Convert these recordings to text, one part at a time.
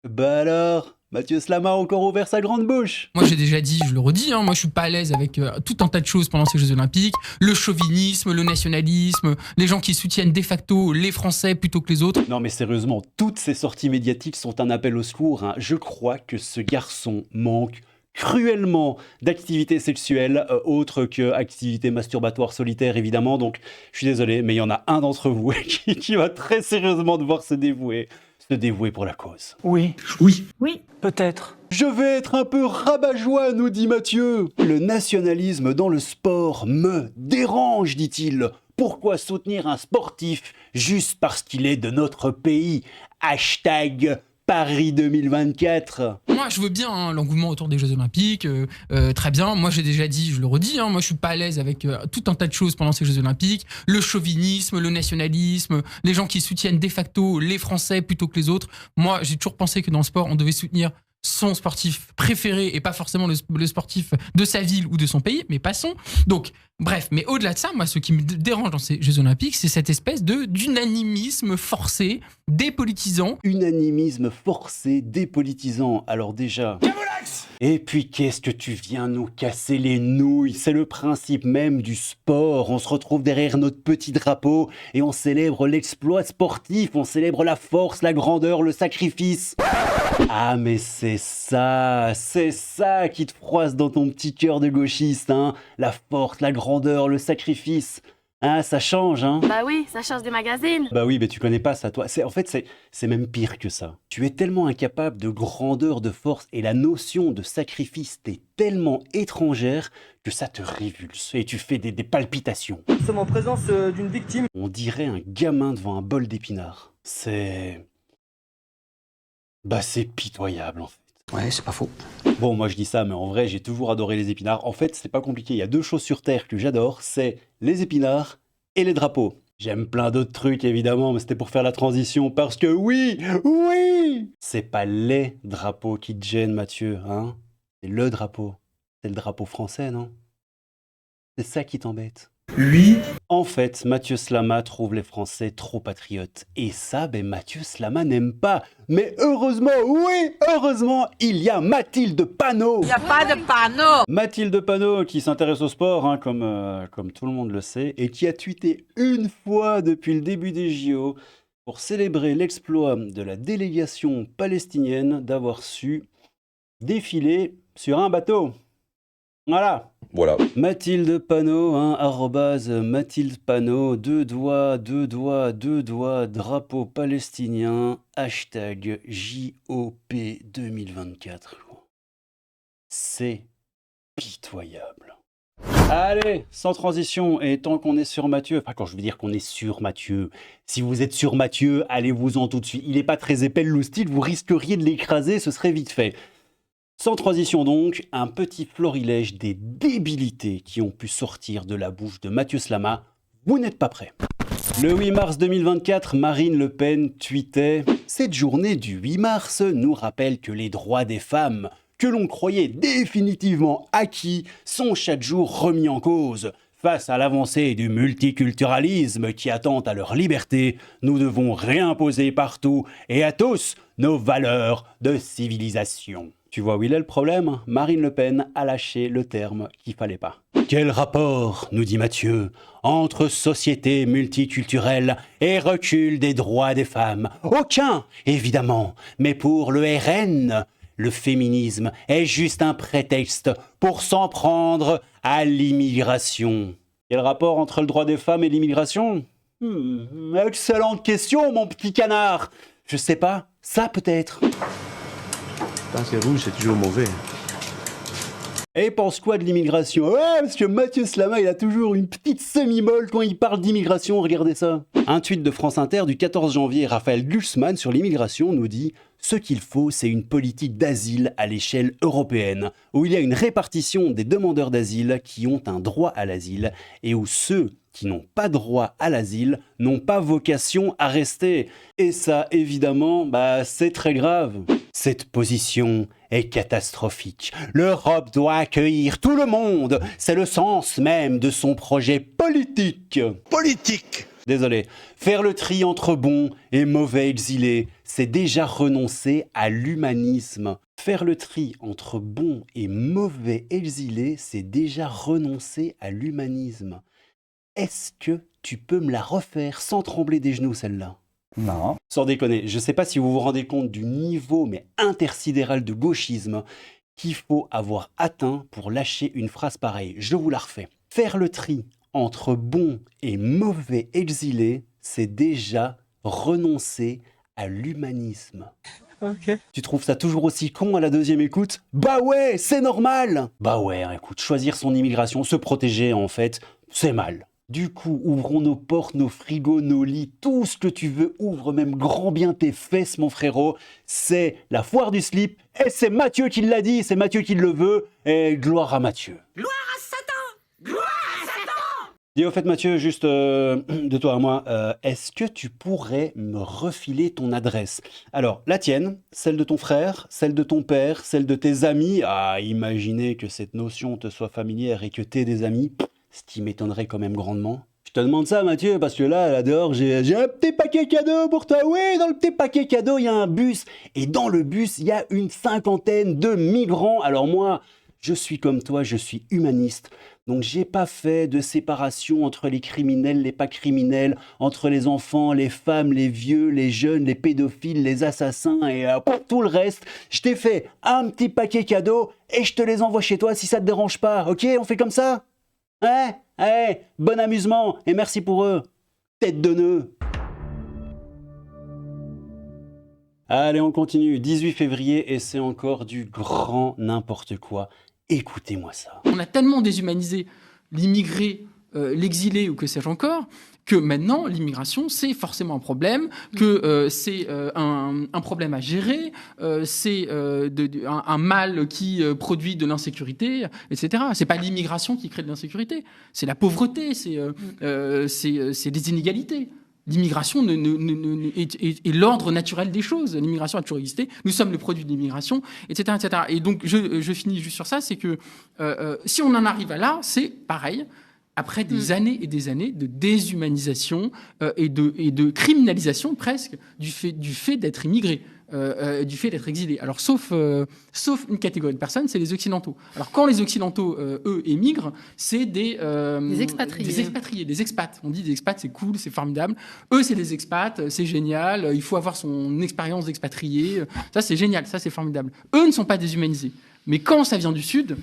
Bah alors, Mathieu Slama a encore ouvert sa grande bouche. Moi j'ai déjà dit, je le redis, moi je suis pas à l'aise avec tout un tas de choses pendant ces Jeux Olympiques. Le chauvinisme, le nationalisme, les gens qui soutiennent de facto les Français plutôt que les autres. Non mais sérieusement, toutes ces sorties médiatiques sont un appel au secours, hein. Je crois que ce garçon manque cruellement d'activité sexuelle, autre que activité masturbatoire solitaire évidemment, donc je suis désolé, mais il y en a un d'entre vous qui va très sérieusement devoir se dévouer pour la cause. Oui. Oui. Oui. Peut-être. Je vais être un peu rabat-joie, nous dit Mathieu. Le nationalisme dans le sport me dérange, dit-il. Pourquoi soutenir un sportif juste parce qu'il est de notre pays? Hashtag Paris 2024. Moi je veux bien l'engouement autour des Jeux Olympiques, très bien. Moi j'ai déjà dit, je le redis, moi je suis pas à l'aise avec tout un tas de choses pendant ces Jeux Olympiques. Le chauvinisme, le nationalisme, les gens qui soutiennent de facto les Français plutôt que les autres. Moi j'ai toujours pensé que dans le sport on devait soutenir son sportif préféré et pas forcément le sportif de sa ville ou de son pays, mais passons. Donc, bref, mais au-delà de ça, moi, ce qui me dérange dans ces Jeux Olympiques, c'est cette espèce d'unanimisme forcé, dépolitisant. Unanimisme forcé, dépolitisant. Alors déjà... Et puis qu'est-ce que tu viens nous casser les nouilles? C'est le principe même du sport. On se retrouve derrière notre petit drapeau et on célèbre l'exploit sportif, on célèbre la force, la grandeur, le sacrifice. Ah mais c'est ça qui te froisse dans ton petit cœur de gauchiste, hein. La force, la grandeur, le sacrifice. Hein, ça change, hein. Bah oui, ça change des magazines. Bah oui, mais tu connais pas ça, toi. C'est même pire que ça. Tu es tellement incapable de grandeur, de force, et la notion de sacrifice t'est tellement étrangère que ça te révulse et tu fais des palpitations. Nous sommes en présence d'une victime. On dirait un gamin devant un bol d'épinards. C'est pitoyable en fait. Ouais, c'est pas faux. Bon, moi je dis ça, mais en vrai, j'ai toujours adoré les épinards. En fait, c'est pas compliqué. Il y a deux choses sur Terre que j'adore, c'est les épinards et les drapeaux. J'aime plein d'autres trucs, évidemment, mais c'était pour faire la transition, parce que oui, c'est pas les drapeaux qui te gênent, Mathieu, hein. C'est le drapeau. C'est le drapeau français, non? C'est ça qui t'embête. Oui. En fait, Mathieu Slama trouve les Français trop patriotes. Et ça, Mathieu Slama n'aime pas. Mais heureusement, oui, heureusement, il y a Mathilde Panot. Il n'y a pas de panneau. Mathilde Panot qui s'intéresse au sport, hein, comme tout le monde le sait, et qui a tweeté une fois depuis le début des JO pour célébrer l'exploit de la délégation palestinienne d'avoir su défiler sur un bateau. Voilà. Mathilde Panot, hein, @Mathilde Panot, deux doigts, drapeau palestinien, hashtag JOP 2024. C'est pitoyable. Allez, sans transition, et tant qu'on est sur Mathieu, enfin quand je veux dire qu'on est sur Mathieu, si vous êtes sur Mathieu, allez-vous-en tout de suite. Il n'est pas très épais le loustic, vous risqueriez de l'écraser, ce serait vite fait. Sans transition donc, un petit florilège des débilités qui ont pu sortir de la bouche de Mathieu Slama. Vous n'êtes pas prêts. Le 8 mars 2024, Marine Le Pen tweetait « Cette journée du 8 mars nous rappelle que les droits des femmes, que l'on croyait définitivement acquis, sont chaque jour remis en cause. Face à l'avancée du multiculturalisme qui attente à leur liberté, nous devons réimposer partout et à tous nos valeurs de civilisation. » Tu vois où il est le problème? Marine Le Pen a lâché le terme qu'il fallait pas. Quel rapport, nous dit Mathieu, entre société multiculturelle et recul des droits des femmes? Aucun, évidemment, mais pour le RN, le féminisme est juste un prétexte pour s'en prendre à l'immigration. Quel rapport entre le droit des femmes et l'immigration? Excellente question, mon petit canard. Je sais pas, ça peut-être. Quand c'est rouge, c'est toujours mauvais. Et pense quoi de l'immigration? Ouais, parce que Mathieu Slama, il a toujours une petite semi-molle quand il parle d'immigration, regardez ça. Un tweet de France Inter du 14 janvier, Raphaël Glucksmann sur l'immigration nous dit « Ce qu'il faut, c'est une politique d'asile à l'échelle européenne, où il y a une répartition des demandeurs d'asile qui ont un droit à l'asile, et où ceux qui n'ont pas droit à l'asile n'ont pas vocation à rester. » Et ça, évidemment, c'est très grave. Cette position est catastrophique. L'Europe doit accueillir tout le monde. C'est le sens même de son projet politique. Politique. désolé. Faire le tri entre bons et mauvais exilés, c'est déjà renoncer à l'humanisme. Faire le tri entre bons et mauvais exilés, c'est déjà renoncer à l'humanisme. Est-ce que tu peux me la refaire sans trembler des genoux, celle-là? Non. Sans déconner, je ne sais pas si vous vous rendez compte du niveau mais intersidéral de gauchisme qu'il faut avoir atteint pour lâcher une phrase pareille. Je vous la refais. Faire le tri entre bons et mauvais exilés, c'est déjà renoncer à l'humanisme. Ok. Tu trouves ça toujours aussi con à la deuxième écoute? Bah ouais, c'est normal! Bah ouais, écoute, choisir son immigration, se protéger en fait, c'est mal. Du coup, ouvrons nos portes, nos frigos, nos lits, tout ce que tu veux, ouvre même grand bien tes fesses, mon frérot. C'est la foire du slip, et c'est Mathieu qui l'a dit, c'est Mathieu qui le veut, et gloire à Mathieu. Gloire à Satan! Gloire à Satan! Dis au fait Mathieu, juste de toi à moi, est-ce que tu pourrais me refiler ton adresse? Alors, la tienne, celle de ton frère, celle de ton père, celle de tes amis. Ah, imaginez que cette notion te soit familière et que t'aies des amis. Ce qui m'étonnerait quand même grandement. Je te demande ça, Mathieu, parce que là dehors, j'ai un petit paquet cadeau pour toi. Oui, dans le petit paquet cadeau, il y a un bus. Et dans le bus, il y a une cinquantaine de migrants. Alors moi, je suis comme toi, je suis humaniste. Donc j'ai pas fait de séparation entre les criminels, les pas criminels, entre les enfants, les femmes, les vieux, les jeunes, les pédophiles, les assassins et pour tout le reste. Je t'ai fait un petit paquet cadeau et je te les envoie chez toi si ça te dérange pas. Ok, on fait comme ça? Ouais, bon amusement et merci pour eux. Tête de nœud. Allez, on continue. 18 février et c'est encore du grand n'importe quoi. Écoutez-moi ça. On a tellement déshumanisé l'immigré, l'exilé ou que sais-je encore, que maintenant, l'immigration, c'est forcément un problème, que c'est un problème à gérer, c'est un mal qui produit de l'insécurité, etc. C'est pas l'immigration qui crée de l'insécurité, c'est la pauvreté, c'est des inégalités. L'immigration est l'ordre naturel des choses. L'immigration a toujours existé. Nous sommes le produit de l'immigration, etc., etc. Et donc, je finis juste sur ça, c'est que si on en arrive à là, c'est pareil. Après des années et des années de déshumanisation et de criminalisation presque du fait d'être immigré, du fait d'être exilé. Alors sauf une catégorie de personnes, c'est les Occidentaux. Alors quand les Occidentaux, eux, émigrent, c'est des expatriés, des expats. On dit des expats, c'est cool, c'est formidable. Eux, c'est des expats, c'est génial, il faut avoir son expérience d'expatrié. Ça, c'est génial, ça, c'est formidable. Eux ne sont pas déshumanisés. Mais quand ça vient du Sud,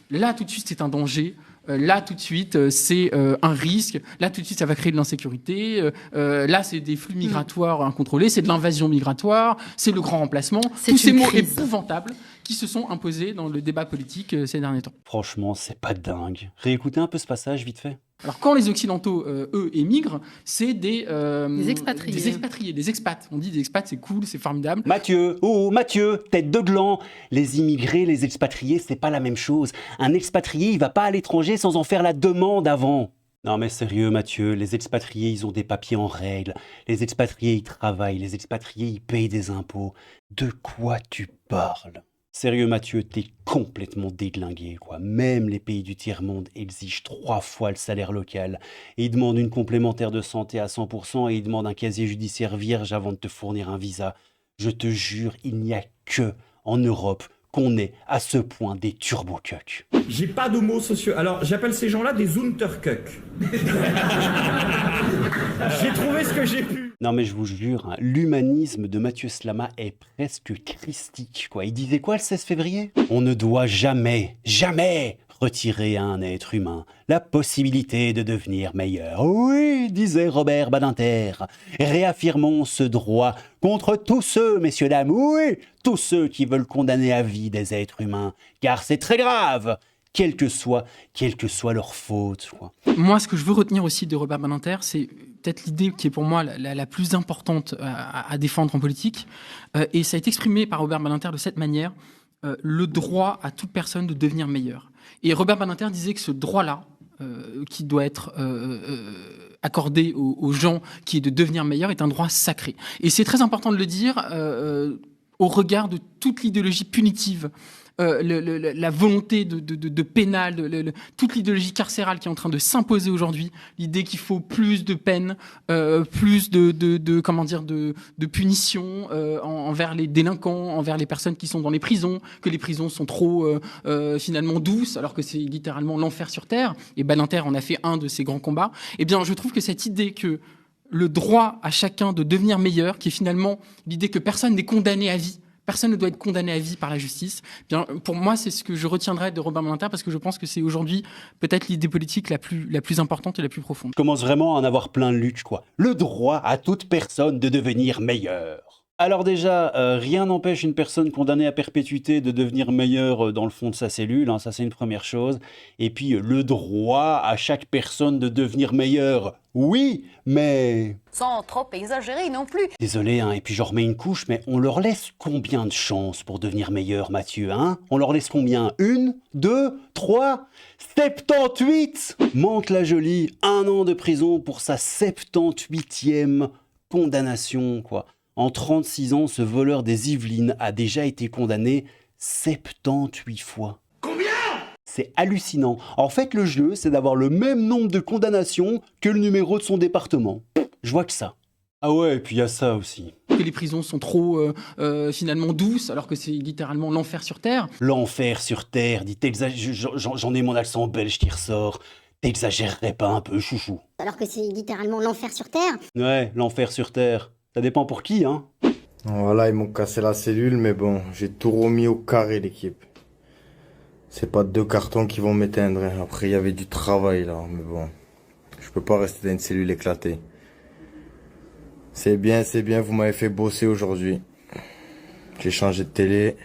là, tout de suite, c'est un danger. Là, tout de suite, c'est un risque. Là, tout de suite, ça va créer de l'insécurité. Là, c'est des flux migratoires incontrôlés. C'est de l'invasion migratoire. C'est le grand remplacement. Tous ces mots épouvantables qui se sont imposés dans le débat politique ces derniers temps. Franchement, c'est pas dingue. Réécoutez un peu ce passage, vite fait. Alors, quand les Occidentaux, eux, émigrent, c'est des expatriés. Des expatriés, des expats. On dit des expats, c'est cool, c'est formidable. Mathieu, tête de gland. Les immigrés, les expatriés, c'est pas la même chose. Un expatrié, il va pas à l'étranger sans en faire la demande avant. Non mais sérieux Mathieu, les expatriés, ils ont des papiers en règle. Les expatriés, ils travaillent. Les expatriés, ils payent des impôts. De quoi tu parles ? Sérieux Mathieu, t'es complètement déglingué, quoi. Même les pays du tiers-monde exigent 3 fois le salaire local. Et ils demandent une complémentaire de santé à 100% et ils demandent un casier judiciaire vierge avant de te fournir un visa. Je te jure, il n'y a que en Europe qu'on est à ce point des turbo-cucks. J'ai pas de mots sociaux. Alors, j'appelle ces gens-là des Untercucks. J'ai trouvé ce que j'ai pu. Non mais je vous jure, l'humanisme de Mathieu Slama est presque christique, quoi. Il disait quoi le 16 février ? On ne doit jamais retirer à un être humain la possibilité de devenir meilleur. Oui, disait Robert Badinter. Réaffirmons ce droit contre tous ceux, messieurs, dames, oui, tous ceux qui veulent condamner à vie des êtres humains, car c'est très grave, quelle que soit leur faute, quoi. Moi, ce que je veux retenir aussi de Robert Badinter, c'est peut-être l'idée qui est pour moi la plus importante à défendre en politique, et ça a été exprimé par Robert Badinter de cette manière, le droit à toute personne de devenir meilleure. Et Robert Badinter disait que ce droit-là, qui doit être accordé aux gens, qui est de devenir meilleur, est un droit sacré. Et c'est très important de le dire au regard de toute l'idéologie punitive, la volonté de pénal, toute l'idéologie carcérale qui est en train de s'imposer aujourd'hui, l'idée qu'il faut plus de peine, plus de punition envers les délinquants, envers les personnes qui sont dans les prisons, que les prisons sont trop finalement douces, alors que c'est littéralement l'enfer sur terre. Et Badinter en a fait un de ses grands combats. Eh bien, je trouve que cette idée que le droit à chacun de devenir meilleur, qui est finalement l'idée que personne n'est condamné à vie, personne ne doit être condamné à vie par la justice. Bien, pour moi, c'est ce que je retiendrai de Robert Badinter, parce que je pense que c'est aujourd'hui peut-être l'idée politique la plus importante et la plus profonde. Je commence vraiment à en avoir plein le lutte, quoi. Le droit à toute personne de devenir meilleure. Alors déjà, rien n'empêche une personne condamnée à perpétuité de devenir meilleure dans le fond de sa cellule, hein, ça c'est une première chose. Et puis le droit à chaque personne de devenir meilleure, oui, mais... Sans trop exagérer non plus. Désolé, hein, et puis je remets une couche, mais on leur laisse combien de chances pour devenir meilleur, Mathieu, hein? On leur laisse combien? 1, 2, 3, 78! Mantes-la-Jolie, 1 an de prison pour sa 78e condamnation, quoi. En 36 ans, ce voleur des Yvelines a déjà été condamné 78 fois. Combien? C'est hallucinant. En fait, le jeu, c'est d'avoir le même nombre de condamnations que le numéro de son département. Je vois que ça. Ah ouais, et puis il y a ça aussi. Que les prisons sont trop finalement douces, alors que c'est littéralement l'enfer sur terre. L'enfer sur terre, dit j'en ai mon accent belge qui ressort. T'exagérerais pas un peu, chouchou? Alors que c'est littéralement l'enfer sur terre. Ouais, l'enfer sur terre. Ça dépend pour qui, hein. Voilà, ils m'ont cassé la cellule, mais bon, j'ai tout remis au carré, l'équipe. C'est pas 2 cartons qui vont m'éteindre. Après, il y avait du travail, là, mais bon. Je peux pas rester dans une cellule éclatée. C'est bien, vous m'avez fait bosser aujourd'hui. J'ai changé de télé.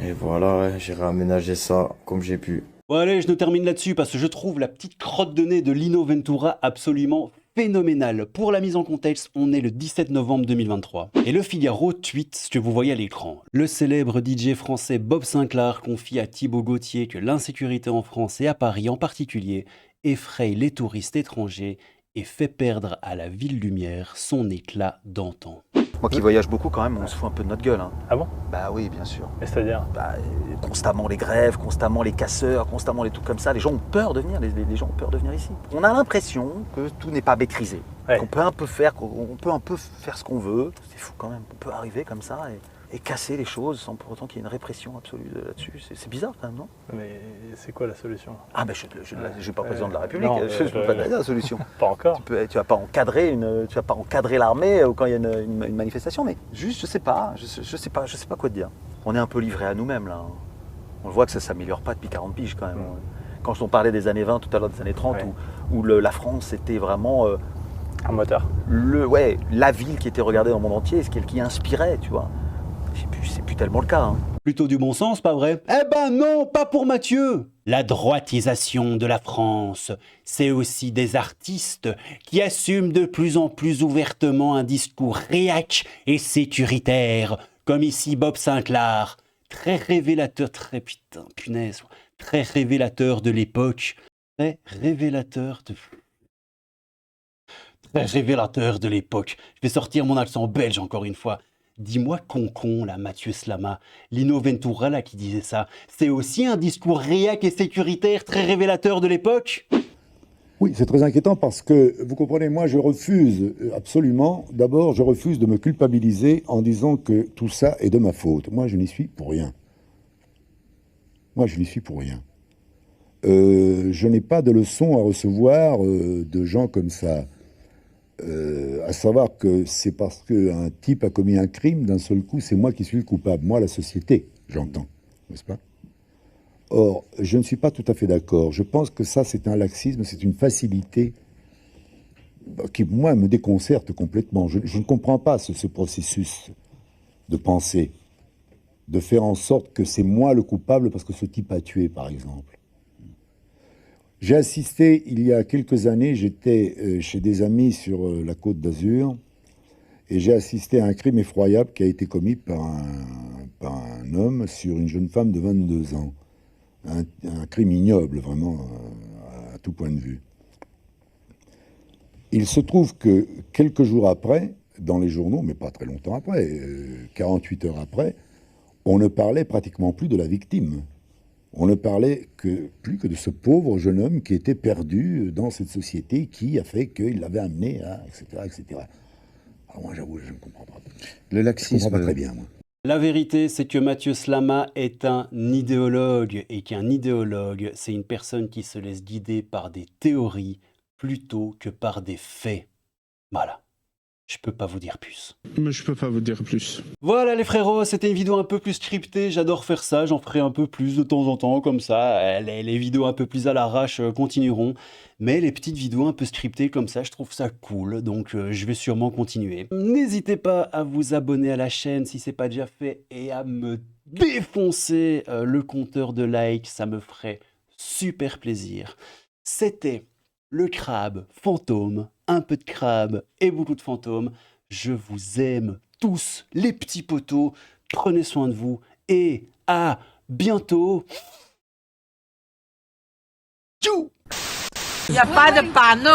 Et voilà, j'ai réaménagé ça comme j'ai pu. Bon allez, je nous termine là-dessus parce que je trouve la petite crotte de nez de Lino Ventura absolument phénoménale. Pour la mise en contexte, on est le 17 novembre 2023. Et le Figaro tweet ce que vous voyez à l'écran. Le célèbre DJ français Bob Sinclair confie à Thibaut Gauthier que l'insécurité en France et à Paris en particulier effraie les touristes étrangers et fait perdre à la ville lumière son éclat d'antan. Moi qui voyage beaucoup quand même, on se fout un peu de notre gueule. Hein. Ah bon? Bah oui, bien sûr. Mais c'est-à-dire? Constamment les grèves, constamment les casseurs, constamment les trucs comme ça. Les gens ont peur de venir, les gens ont peur de venir ici. On a l'impression que tout n'est pas maîtrisé. Ouais. Qu'on peut un peu faire ce qu'on veut. C'est fou quand même. On peut arriver comme ça et casser les choses sans pour autant qu'il y ait une répression absolue là-dessus. C'est bizarre quand même, non? Mais c'est quoi la solution? Ah ben je ne suis pas président de la République, non, je ne peux pas te dire la solution. Pas encore. Tu vas pas encadrer l'armée quand il y a une manifestation, mais juste je sais pas quoi te dire. On est un peu livré à nous-mêmes là. On voit que ça ne s'améliore pas depuis 40 piges quand même. Quand on parlait des années 20 tout à l'heure, des années 30, ouais. où la France était vraiment un moteur. La ville qui était regardée dans le monde entier, ce qui inspirait, tu vois. C'est plus tellement le cas. Hein. Plutôt du bon sens, pas vrai? Eh ben non, pas pour Mathieu. La droitisation de la France, c'est aussi des artistes qui assument de plus en plus ouvertement un discours réac et sécuritaire, comme ici Bob Sinclair, très révélateur, très révélateur de l'époque, très révélateur de l'époque. Je vais sortir mon accent belge encore une fois. Dis-moi concon, là, Mathieu Slama, Lino Ventura, là, qui disait ça, c'est aussi un discours réac et sécuritaire très révélateur de l'époque? Oui, c'est très inquiétant parce que, vous comprenez, moi, je refuse absolument, d'abord, je refuse de me culpabiliser en disant que tout ça est de ma faute. Moi, je n'y suis pour rien. Je n'ai pas de leçons à recevoir de gens comme ça. À savoir que c'est parce qu'un type a commis un crime, d'un seul coup, c'est moi qui suis le coupable. Moi, la société, j'entends, n'est-ce pas? Or, je ne suis pas tout à fait d'accord. Je pense que ça, c'est un laxisme, c'est une facilité qui, moi, me déconcerte complètement. Je ne comprends pas ce processus de pensée, de faire en sorte que c'est moi le coupable parce que ce type a tué, par exemple. J'ai assisté, il y a quelques années, j'étais chez des amis sur la Côte d'Azur, et j'ai assisté à un crime effroyable qui a été commis par un homme sur une jeune femme de 22 ans. Un crime ignoble, vraiment, à tout point de vue. Il se trouve que, quelques jours après, dans les journaux, mais pas très longtemps après, 48 heures après, on ne parlait pratiquement plus de la victime. On ne parlait plus que de ce pauvre jeune homme qui était perdu dans cette société qui a fait qu'il l'avait amené à, etc., etc. Alors moi, j'avoue, je ne comprends pas. Le laxisme. Je comprends pas très bien, moi. La vérité, c'est que Mathieu Slama est un idéologue, et qu'un idéologue, c'est une personne qui se laisse guider par des théories plutôt que par des faits. Voilà. Je peux pas vous dire plus. Mais je peux pas vous dire plus. Voilà les frérots, c'était une vidéo un peu plus scriptée, j'adore faire ça, j'en ferai un peu plus de temps en temps, comme ça, les vidéos un peu plus à l'arrache continueront, mais les petites vidéos un peu scriptées comme ça, je trouve ça cool, donc je vais sûrement continuer. N'hésitez pas à vous abonner à la chaîne si c'est pas déjà fait, et à me défoncer le compteur de likes, ça me ferait super plaisir. C'était le crabe fantôme, un peu de crabe et beaucoup de fantômes. Je vous aime tous, les petits potos. Prenez soin de vous et à bientôt. Tchou! Il n'y a pas de panneau.